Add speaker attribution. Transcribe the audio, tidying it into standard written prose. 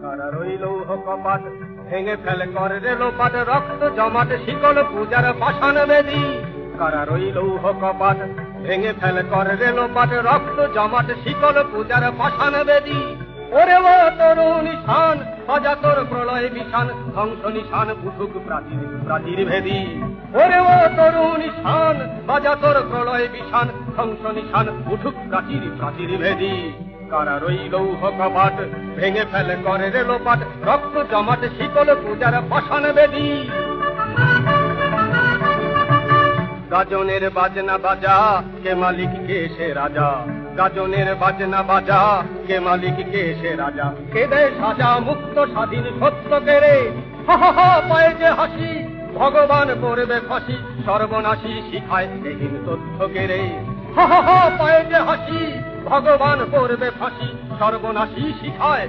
Speaker 1: কারা রইল কপাট ভেঙে ফেলে করে রেলোপাট রক্ত জমাট শিকল পূজার পাষাণ বেদী কারা রইল কপাট ভেঙে ফেলে করে রেলোপাট রক্ত জমাট শিকল পূজার পাষাণ বেদী ওরে ও তরুণ নিশান বাজা তোর প্রলয় বিশান ধ্বংস নিশান উঠুক প্রাচীর প্রাচীর ভেদী ওরে ও তরুণ নিশান বাজা তোর প্রলয় বিশান ধ্বংস নিশান উঠুক প্রাচীর প্রাচীর ভেদী কারা রইল কপাট ভেঙে ফেলে করে রেলোপাট রক্ত জমাট শিকল পূজার পাষাণ বেদী গাজনের বাজনা বাজা কে মালিক কে সে রাজা গাজনের বাজনা বাজা কে মালিক কে সে রাজা কে দেয় সাজা মুক্ত স্বাধীন সত্য কেড়ে হা হা হা পায়ে যে হাসি ভগবান করবে ফাঁসি সর্বনাশী শিখায় এহীন তথ্য কেড়ে হা হা হা পায়ে যে হাসি ভগবান করবে ফাঁসি সর্বনাশী শিখায়